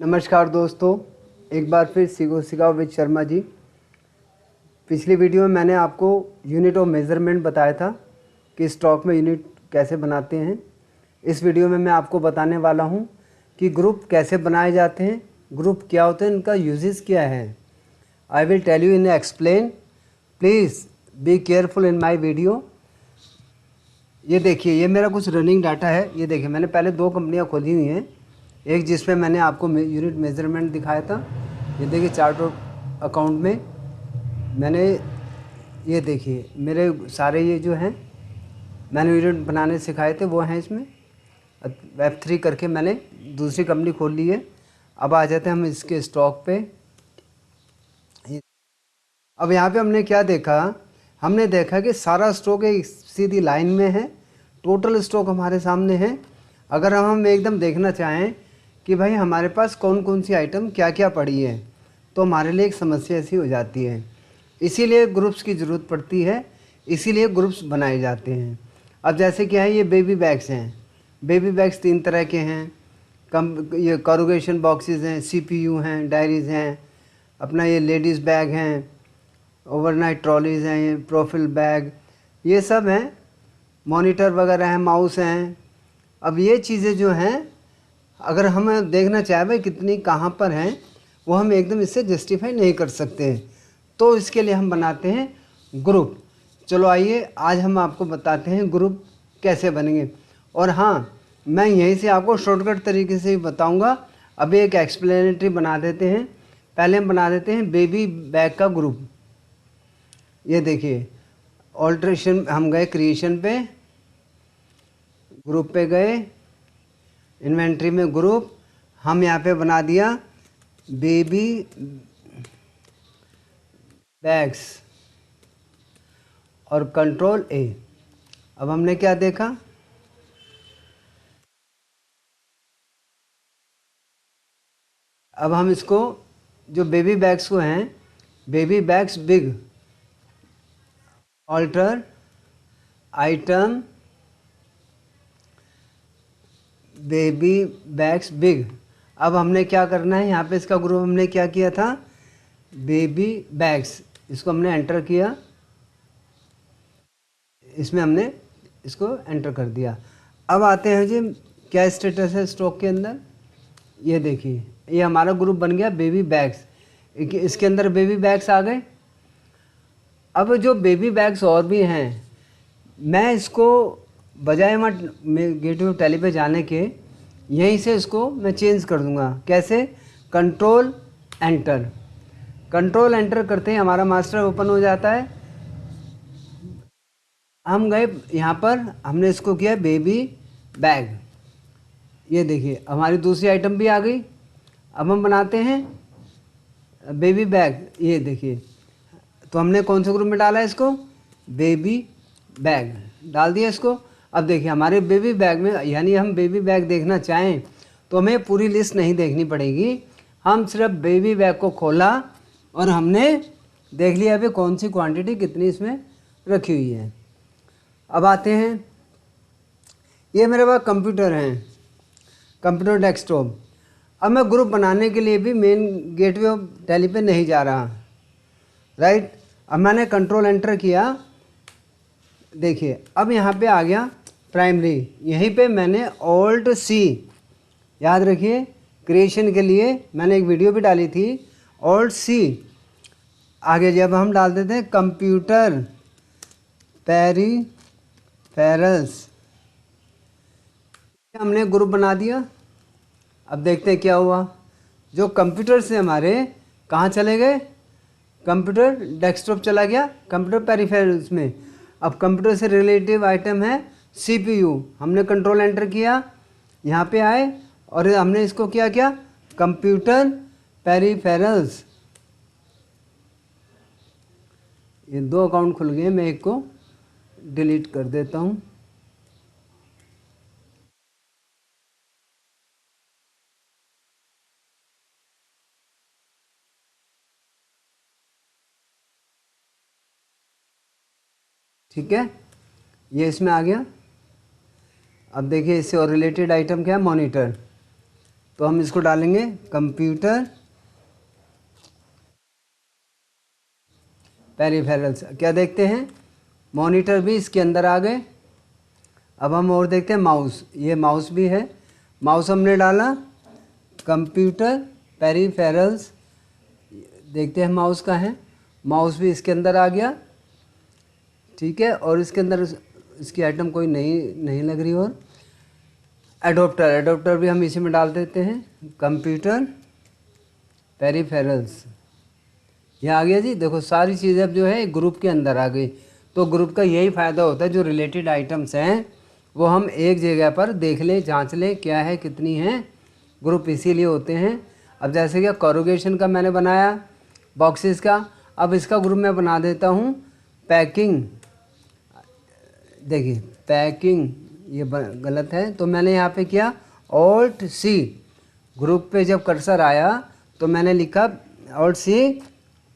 नमस्कार दोस्तों, एक बार फिर सीखो सिखाओ विद शर्मा जी। पिछली वीडियो में मैंने आपको यूनिट ऑफ मेज़रमेंट बताया था कि स्टॉक में यूनिट कैसे बनाते हैं। इस वीडियो में मैं आपको बताने वाला हूं कि ग्रुप कैसे बनाए जाते हैं, ग्रुप क्या होते हैं, इनका यूजेस क्या है। I will tell you in explain, please be careful in my video. ये देखिए, ये मेरा कुछ रनिंग डाटा है। ये देखिए, मैंने पहले दो कंपनियां खोली हुई हैं, एक जिसमें मैंने आपको यूनिट मेज़रमेंट दिखाया था। ये देखिए चार्ट ऑफ अकाउंट में मैंने, ये देखिए मेरे सारे ये जो हैं मैंने यूनिट बनाने सिखाए थे वो हैं इसमें। F3 करके मैंने दूसरी कंपनी खोल ली है। अब आ जाते हैं हम इसके स्टॉक पे। अब यहाँ पे हमने क्या देखा, हमने देखा कि सारा स्टॉक एक सीधी लाइन में है, टोटल स्टॉक हमारे सामने है। अगर हम एकदम देखना चाहें कि भाई हमारे पास कौन कौन सी आइटम क्या क्या पड़ी है, तो हमारे लिए एक समस्या ऐसी हो जाती है। इसीलिए ग्रुप्स की ज़रूरत पड़ती है, इसीलिए ग्रुप्स बनाए जाते हैं। अब जैसे क्या है, ये बेबी बैग्स हैं। बेबी बैग्स तीन तरह के हैं। ये कॉरुगेशन बॉक्सेस हैं, CPU हैं, डायरीज़ हैं, अपना ये लेडीज़ बैग हैं, ओवरनाइट ट्रॉलीज़ हैं, ये प्रोफिल बैग, ये सब हैं। मॉनिटर वगैरह हैं, माउस हैं। अब ये चीज़ें जो हैं, अगर हम देखना चाहें भाई कितनी कहाँ पर हैं, वो हम एकदम इससे जस्टिफाई नहीं कर सकते। तो इसके लिए हम बनाते हैं ग्रुप। चलो आइए, आज हम आपको बताते हैं ग्रुप कैसे बनेंगे। और हाँ, मैं यहीं से आपको शॉर्टकट तरीके से ही बताऊंगा। अभी एक एक्सप्लेनेटरी बना देते हैं। पहले हम बना देते हैं बेबी बैग का ग्रुप। ये देखिए, ऑल्ट्रेशन हम गए, क्रिएशन पे, ग्रुप पे गए, इन्वेंट्री में ग्रुप, हम यहाँ पे बना दिया बेबी बैग्स और कंट्रोल A। अब हमने क्या देखा, अब हम इसको जो बेबी बैग्स को हैं, baby bags big, alter item baby bags big. अब हमने क्या करना है, यहाँ पे इसका ग्रुप हमने क्या किया था, बेबी बैग्स, इसको हमने एंटर किया, इसमें हमने इसको एंटर कर दिया। अब आते हैं जी, क्या स्टेटस है स्टॉक के अंदर। ये देखिए, ये हमारा ग्रुप बन गया बेबी बैग्स। इसके अंदर बेबी बैग्स आ गए। अब जो बेबी बैग्स और भी हैं, मैं इसको बजाय गेटवे ऑफ टैली पे जाने के, यहीं से इसको मैं चेंज कर दूंगा। कैसे, कंट्रोल एंटर, कंट्रोल एंटर करते ही हमारा मास्टर ओपन हो जाता है। हम गए यहाँ पर, हमने इसको किया बेबी बैग। ये देखिए हमारी दूसरी आइटम भी आ गई। अब हम बनाते हैं बेबी बैग। ये देखिए, तो हमने कौन से ग्रुप में डाला है इसको, बेबी बैग डाल दिया इसको। अब देखिए हमारे बेबी बैग में, यानी हम बेबी बैग देखना चाहें तो हमें पूरी लिस्ट नहीं देखनी पड़ेगी। हम सिर्फ बेबी बैग को खोला और हमने देख लिया अभी कौन सी क्वांटिटी कितनी इसमें रखी हुई है। अब आते हैं, ये मेरे पास कंप्यूटर हैं, कंप्यूटर डेस्कटॉप। अब मैं ग्रुप बनाने के लिए भी मेन गेटवे ऑफ टैली पे नहीं जा रहा, राइट। अब मैंने कंट्रोल एंटर किया, देखिए अब यहाँ पे आ गया प्राइमरी। यहीं पे मैंने ऑल्ट C, याद रखिए क्रिएशन के लिए मैंने एक वीडियो भी डाली थी, ऑल्ट C। आगे जब हम डाल देते हैं कंप्यूटर पेरिफेरल्स, हमने ग्रुप बना दिया। अब देखते हैं क्या हुआ, जो कंप्यूटर से हमारे कहाँ चले गए, कंप्यूटर डेस्कटॉप चला गया कंप्यूटर पेरिफेरल्स में। अब कंप्यूटर से रिलेटिव आइटम है CPU, हमने कंट्रोल एंटर किया, यहाँ पे आए और हमने इसको क्या किया, कंप्यूटर पेरिफेरल्स। ये दो अकाउंट खुल गए, मैं एक को डिलीट कर देता हूँ। ठीक है, ये इसमें आ गया। अब देखिए इससे और रिलेटेड आइटम क्या है, मॉनिटर। तो हम इसको डालेंगे कंप्यूटर पेरिफेरल्स। क्या देखते हैं, मॉनिटर भी इसके अंदर आ गए। अब हम और देखते हैं माउस, ये माउस भी है, माउस हमने डाला, कंप्यूटर पेरिफेरल्स, देखते हैं माउस का है, माउस भी इसके अंदर आ गया, ठीक है। और इसके अंदर इसकी आइटम कोई नहीं लग रही। और एडोप्टर भी हम इसी में डाल देते हैं, कंप्यूटर पेरिफेरल्स, ये आ गया जी। देखो सारी चीज़ें अब जो है ग्रुप के अंदर आ गई। तो ग्रुप का यही फ़ायदा होता है, जो रिलेटेड आइटम्स हैं वो हम एक जगह पर देख लें, जांच लें क्या है कितनी है, ग्रुप इसीलिए होते हैं। अब जैसे कि कोरुगेशन का मैंने बनाया बॉक्सेस का, अब इसका ग्रुप मैं बना देता हूँ पैकिंग। देखिए पैकिंग ये गलत है, तो मैंने यहाँ पे किया ऑल्ट सी, ग्रुप पे जब कर्सर आया तो मैंने लिखा ऑल्ट सी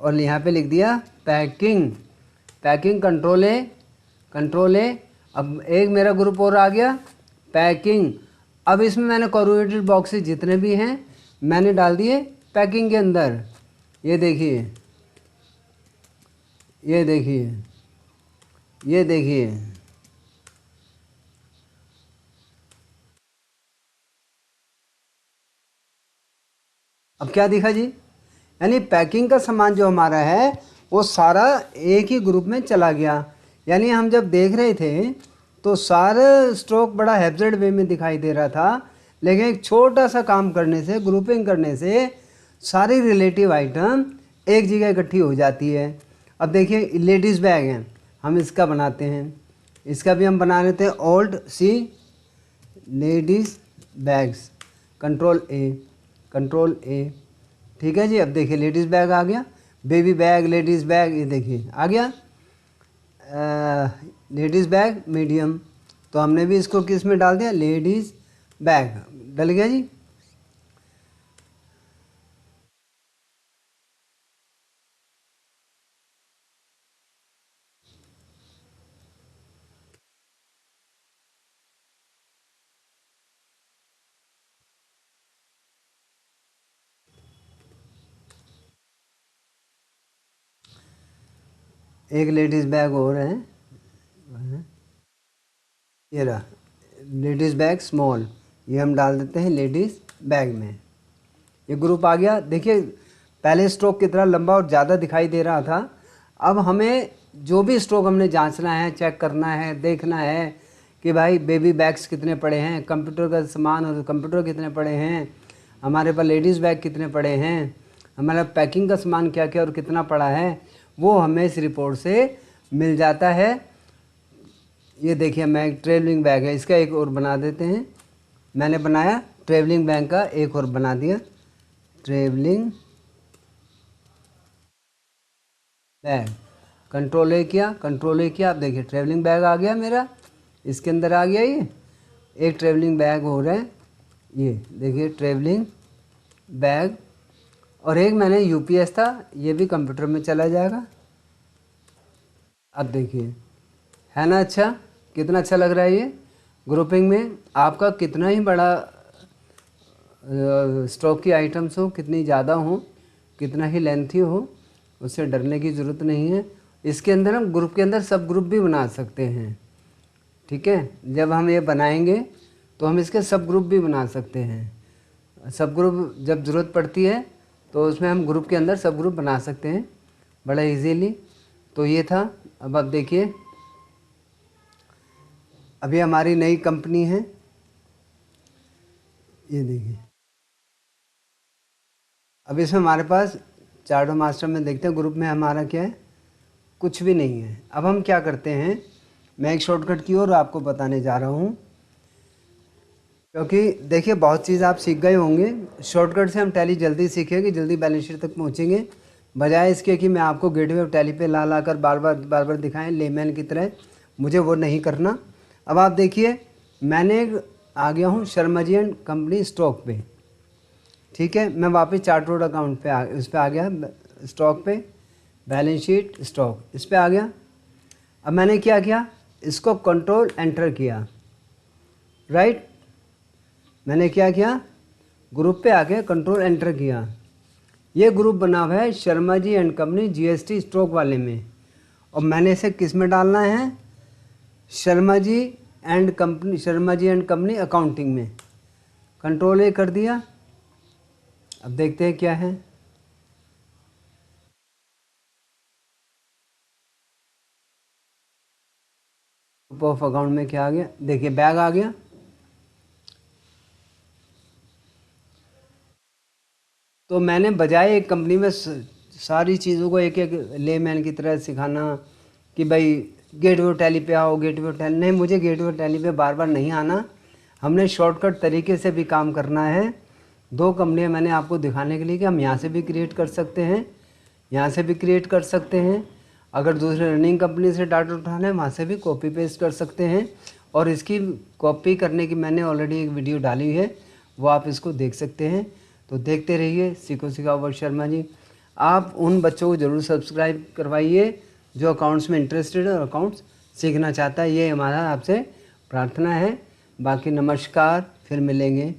और यहाँ पे लिख दिया पैकिंग, कंट्रोल ए। अब एक मेरा ग्रुप और आ गया पैकिंग। अब इसमें मैंने कोरुगेटेड बॉक्सेस जितने भी हैं मैंने डाल दिए पैकिंग के अंदर। ये देखिए, ये देखिए, ये देखिए, अब क्या दिखा जी, यानी पैकिंग का सामान जो हमारा है वो सारा एक ही ग्रुप में चला गया। यानी हम जब देख रहे थे तो सारा स्ट्रोक बड़ा हेब्जेड वे में दिखाई दे रहा था, लेकिन एक छोटा सा काम करने से, ग्रुपिंग करने से सारी रिलेटिव आइटम एक जगह इकट्ठी हो जाती है। अब देखिए लेडीज़ बैग हैं, हम इसका बनाते हैं, इसका भी हम बना लेते हैं alt C, ladies bags, control A, ठीक है जी। अब देखिए लेडीज़ बैग आ गया, बेबी बैग, लेडीज़ बैग, ये देखिए आ गया लेडीज़ बैग मीडियम, तो हमने भी इसको किस में डाल दिया, लेडीज़ बैग डल गया जी। एक लेडीज़ बैग और है, ये रहा लेडीज़ बैग स्मॉल, ये हम डाल देते हैं लेडीज़ बैग में। ये ग्रुप आ गया। देखिए पहले स्ट्रोक कितना लंबा और ज़्यादा दिखाई दे रहा था, अब हमें जो भी स्ट्रोक हमने जांचना है, चेक करना है, देखना है कि भाई बेबी बैग्स कितने पड़े हैं, कंप्यूटर का सामान और कंप्यूटर कितने पड़े हैं, हमारे पास लेडीज़ बैग कितने पड़े हैं, हमारा पैकिंग का सामान क्या क्या और कितना पड़ा है, वो हमें इस रिपोर्ट से मिल जाता है। ये देखिए मैं एक ट्रेवलिंग बैग है, इसका एक और बना देते हैं, मैंने बनाया ट्रेवलिंग बैग का एक और बना दिया, ट्रेवलिंग बैग, कंट्रोल ए किया, आप देखिए ट्रेवलिंग बैग आ गया मेरा, इसके अंदर आ गया ये एक ट्रेवलिंग बैग हो रहा है, ये देखिए ट्रेवलिंग बैग। और एक मैंने यूपीएस था, ये भी कंप्यूटर में चला जाएगा। अब देखिए है ना, अच्छा कितना अच्छा लग रहा है ये ग्रुपिंग में। आपका कितना ही बड़ा स्टॉक की आइटम्स हो, कितनी ज़्यादा हो, कितना ही लेंथी हो, उससे डरने की ज़रूरत नहीं है। इसके अंदर हम ग्रुप के अंदर सब ग्रुप भी बना सकते हैं, ठीक है। जब हम ये बनाएंगे तो हम इसके सब ग्रुप भी बना सकते हैं। सब ग्रुप जब ज़रूरत पड़ती है तो उसमें हम ग्रुप के अंदर सब ग्रुप बना सकते हैं बड़ा इजीली। तो ये था। अब आप देखिए अभी हमारी नई कंपनी है, ये देखिए अब इसमें हमारे पास चार्टो मास्टर में देखते हैं ग्रुप में हमारा क्या है, कुछ भी नहीं है। अब हम क्या करते हैं, मैं एक शॉर्टकट की ओर आपको बताने जा रहा हूँ, क्योंकि देखिए बहुत चीज़ आप सीख गए होंगे, शॉर्टकट से हम टैली जल्दी सीखेंगे, जल्दी बैलेंस शीट तक पहुँचेंगे, बजाय इसके कि मैं आपको गेटवे ऑफ टैली पे ला कर बार बार दिखाएं लेमैन की तरह, मुझे वो नहीं करना। अब आप देखिए मैंने आ गया हूँ Sharma ji and company stock पे, ठीक है। मैं वापस चार्ट रोड अकाउंट पे उस पर आ गया, स्टॉक पे बैलेंस शीट स्टॉक, इस पर आ गया। अब मैंने क्या किया, इसको कंट्रोल एंटर किया, राइट। मैंने क्या किया, ग्रुप पे आके कंट्रोल एंटर किया। ये ग्रुप बना हुआ है Sharma ji and company GST stroke वाले में, और मैंने इसे किस में डालना है, Sharma ji and company accounting में। कंट्रोल ए कर दिया। अब देखते हैं क्या है। ग्रुप ऑफ अकाउंट में क्या आ गया, देखिए बैग आ गया। तो मैंने बजाय एक कंपनी में सारी चीज़ों को एक एक लेमैन की तरह सिखाना कि भाई गेटवे टैली पे आओ, गेटवे टैली, नहीं, मुझे गेटवे टैली पे बार बार नहीं आना। हमने शॉर्टकट तरीके से भी काम करना है। 2 कंपनियां मैंने आपको दिखाने के लिए कि हम यहाँ से भी क्रिएट कर सकते हैं, यहाँ से भी क्रिएट कर सकते हैं। अगर दूसरे रनिंग कंपनी से डाटा उठाना है वहाँ से भी कॉपी पेस्ट कर सकते हैं। और इसकी कॉपी करने की मैंने ऑलरेडी एक वीडियो डाली है, वो आप इसको देख सकते हैं। तो देखते रहिए सीखो सिखाओ वर्क शर्मा जी। आप उन बच्चों को ज़रूर सब्सक्राइब करवाइए जो अकाउंट्स में इंटरेस्टेड है और अकाउंट्स सीखना चाहता है। ये हमारा आपसे प्रार्थना है। बाकी नमस्कार, फिर मिलेंगे।